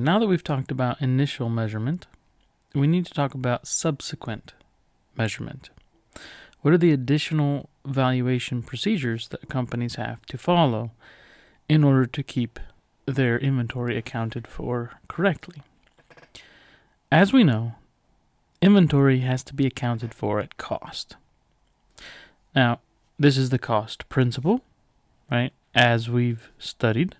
Now that we've talked about initial measurement, we need to talk about subsequent measurement. What are the additional valuation procedures that companies have to follow in order to keep their inventory accounted for correctly? As we know, inventory has to be accounted for at cost. Now, this is the cost principle, right? As we've studied,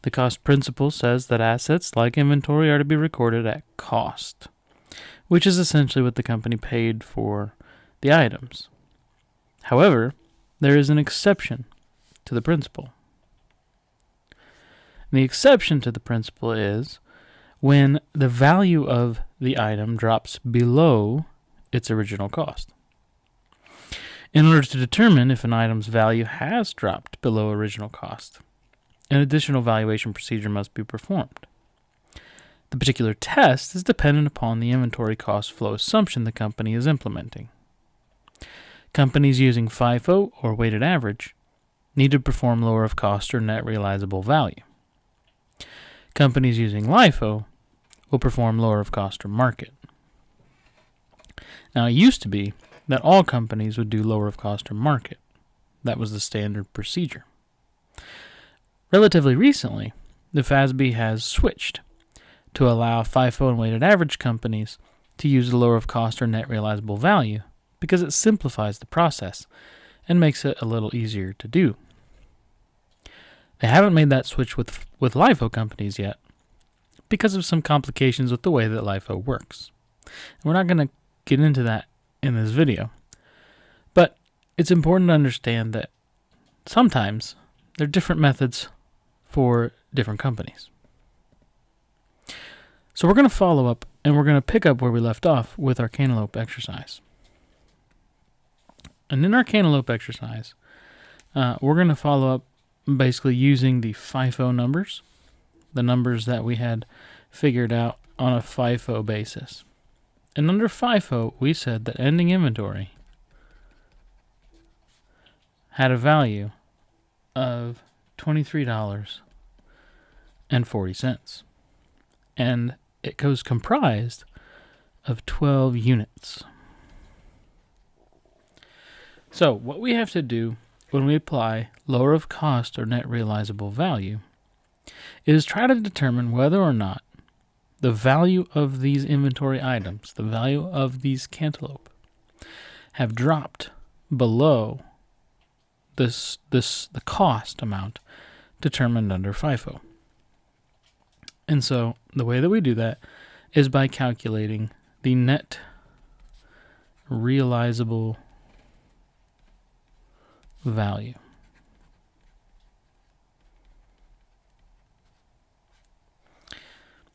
the cost principle says that assets like inventory are to be recorded at cost, which is essentially what the company paid for the items. However, there is an exception to the principle. The exception to the principle is when the value of the item drops below its original cost. In order to determine if an item's value has dropped below original cost, an additional valuation procedure must be performed. The particular test is dependent upon the inventory cost flow assumption the company is implementing. Companies using FIFO or weighted average need to perform lower of cost or net realizable value. Companies using LIFO will perform lower of cost or market. Now, it used to be that all companies would do lower of cost or market. That was the standard procedure. Relatively recently, the FASB has switched to allow FIFO and weighted average companies to use the lower of cost or net realizable value because it simplifies the process and makes it a little easier to do. They haven't made that switch with LIFO companies yet because of some complications with the way that LIFO works. And we're not going to get into that in this video, but it's important to understand that sometimes there are different methods for different companies. So we're going to follow up and we're going to pick up where we left off with our cantaloupe exercise. And in our cantaloupe exercise, we're going to follow up basically using the FIFO numbers, the numbers that we had figured out on a FIFO basis. And under FIFO, we said that ending inventory had a value of $23.40. And it was comprised of 12 units. So what we have to do when we apply lower of cost or net realizable value is try to determine whether or not the value of these inventory items, the value of these cantaloupe, have dropped below the cost amount determined under FIFO. And so the way that we do that is by calculating the net realizable value.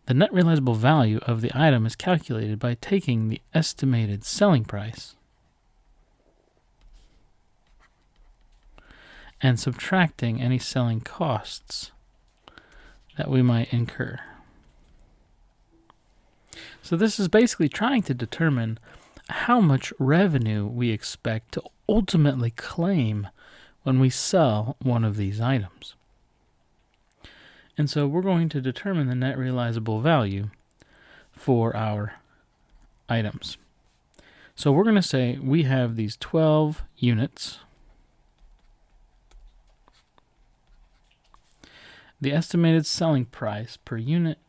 The net realizable value of the item is calculated by taking the estimated selling price and subtracting any selling costs that we might incur. So this is basically trying to determine how much revenue we expect to ultimately claim when we sell one of these items. And so we're going to determine the net realizable value for our items. So we're going to say we have these 12 units. The estimated selling price per unit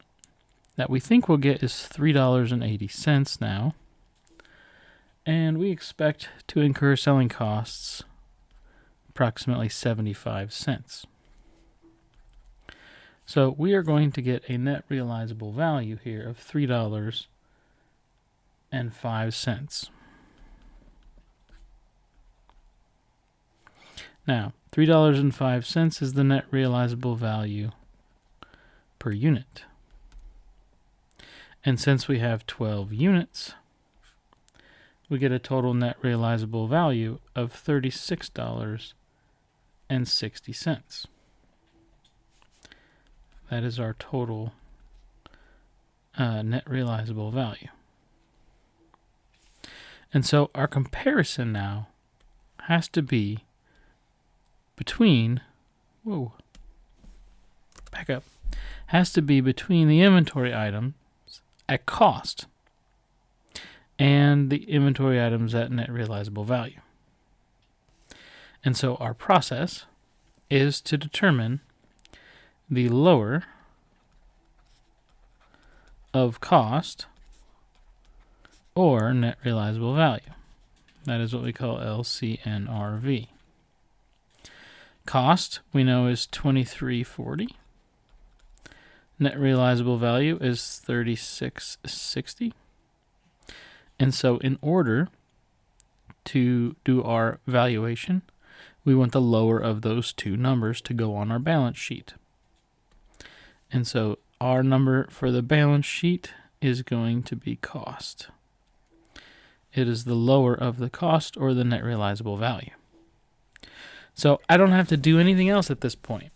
that we think we'll get is $3.80 now. And we expect to incur selling costs approximately 75 cents. So we are going to get a net realizable value here of $3.05. Now, $3.05 is the net realizable value per unit. And since we have 12 units, we get a total net realizable value of $36.60. That is our total net realizable value. And so our comparison now has to be between, has to be between the inventory items at cost and the inventory items at net realizable value. And so our process is to determine the lower of cost or net realizable value. That is what we call Lcnrv. Cost, we know, is $23.40. Net realizable value is $36.60. And so in order to do our valuation, we want the lower of those two numbers to go on our balance sheet. And so our number for the balance sheet is going to be cost. It is the lower of the cost or the net realizable value. So I don't have to do anything else at this point.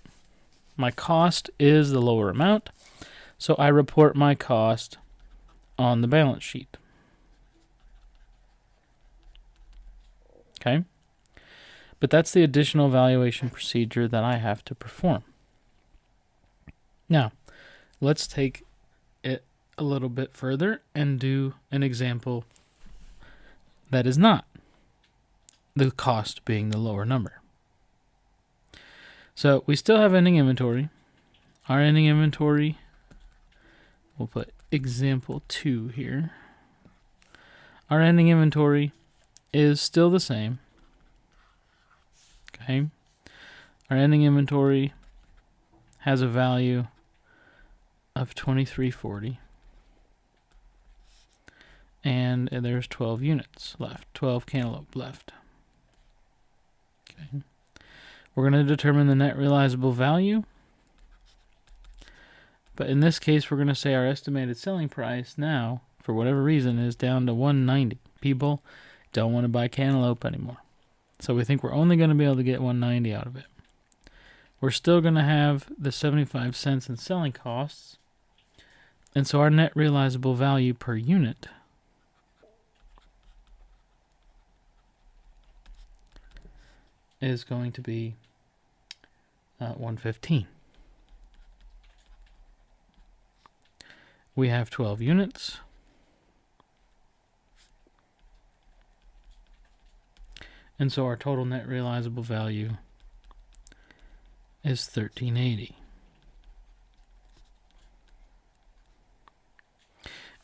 My cost is the lower amount, so I report my cost on the balance sheet. Okay? But that's the additional valuation procedure that I have to perform. Now, let's take it a little bit further and do an example that is not the cost being the lower number. So we still have ending inventory. Our ending inventory, we'll put example 2 here. Our ending inventory is still the same. Okay. Our ending inventory has a value of $23.40. And there's 12 units left, 12 cantaloupe left. Okay. We're going to determine the net realizable value. But in this case, we're going to say our estimated selling price now, for whatever reason, is down to $190. People don't want to buy cantaloupe anymore. So we think we're only going to be able to get $190 out of it. We're still going to have the 75 cents in selling costs. And so our net realizable value per unit is going to be $115. We have 12 units. And so our total net realizable value is $13.80.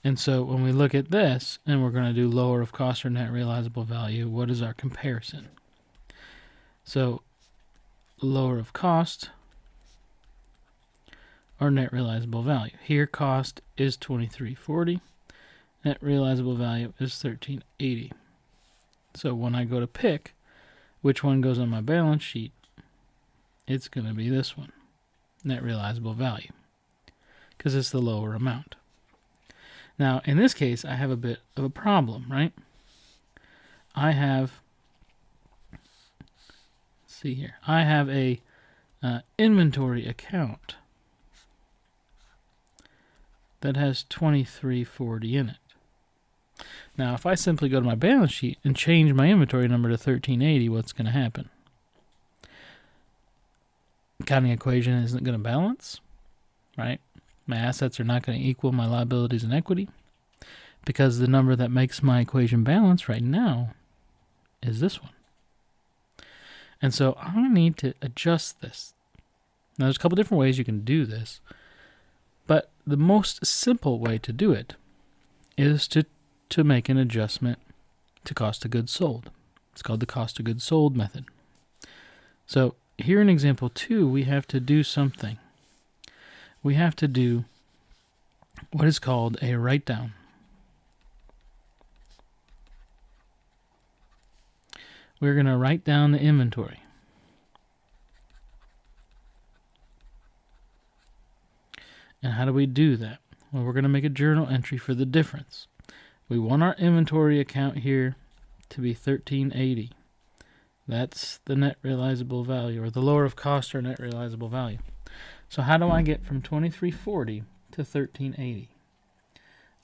And so when we look at this, and we're going to do lower of cost or net realizable value, what is our comparison? So lower of cost or net realizable value. Here cost is $23.40. Net realizable value is $13.80. So when I go to pick which one goes on my balance sheet, it's going to be this one, net realizable value, because it's the lower amount. Now, in this case, I have a bit of a problem, right? I have, let's see here, I have a inventory account that has $23.40 in it. Now, if I simply go to my balance sheet and change my inventory number to $13.80, what's going to happen? Accounting equation isn't going to balance, right? My assets are not going to equal my liabilities and equity, because the number that makes my equation balance right now is this one. And so I need to adjust this. Now, there's a couple different ways you can do this, but the most simple way to do it is to make an adjustment to cost of goods sold. It's called the cost of goods sold method. So here in example 2, we have to do something. We have to do what is called a write-down. We're going to write down the inventory. And how do we do that? Well, we're going to make a journal entry for the difference. We want our inventory account here to be $13.80. That's the net realizable value, or the lower of cost or net realizable value. So how do I get from $23.40 to $13.80?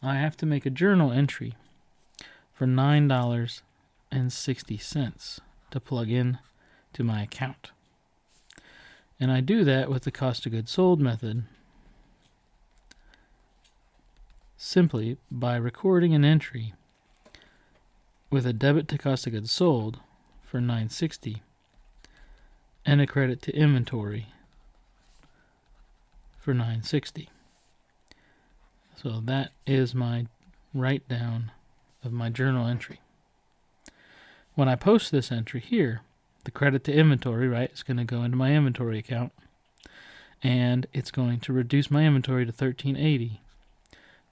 I have to make a journal entry for $9.60 to plug in to my account. And I do that with the cost of goods sold method simply by recording an entry with a debit to cost of goods sold for $960 and a credit to inventory for $960. So that is my write down of my journal entry. When I post this entry here, the credit to inventory, right, is going to go into my inventory account, and it's going to reduce my inventory to $1380,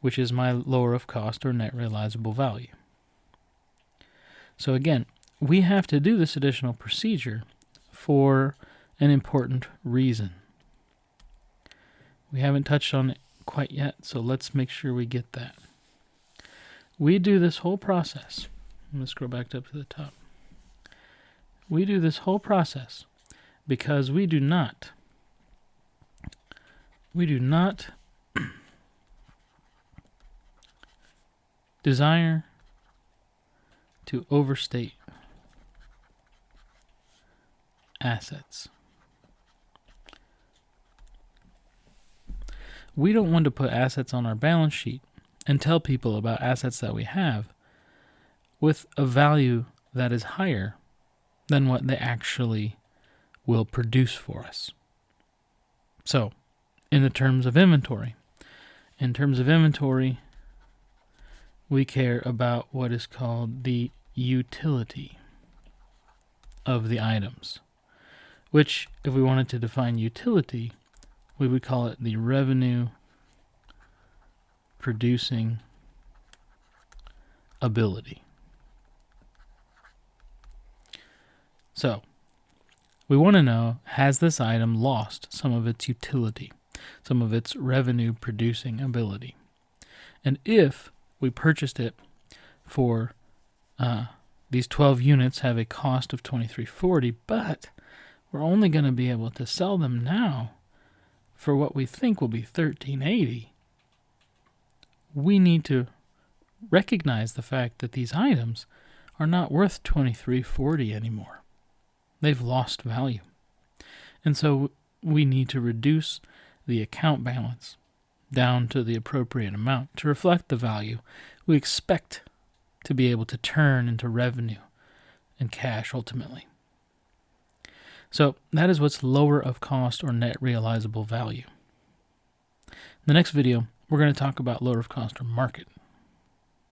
which is my lower of cost or net realizable value. So again, we have to do this additional procedure for an important reason. We haven't touched on it quite yet, so let's make sure we get that. We do this whole process. I'm going to scroll back up to the top. We do this whole process because we do not desire to overstate assets. We don't want to put assets on our balance sheet and tell people about assets that we have with a value that is higher than what they actually will produce for us. So, in terms of inventory, we care about what is called the utility of the items, which, if we wanted to define utility, we would call it the revenue producing ability. So, we want to know, has this item lost some of its utility, some of its revenue producing ability? And if we purchased it for these 12 units have a cost of $23.40, but we're only going to be able to sell them now for what we think will be $13.80, we need to recognize the fact that these items are not worth $23.40 anymore. They've lost value. And so we need to reduce the account balance down to the appropriate amount to reflect the value we expect to be able to turn into revenue and cash ultimately. So that is what's lower of cost or net realizable value. In the next video, we're going to talk about lower of cost or market.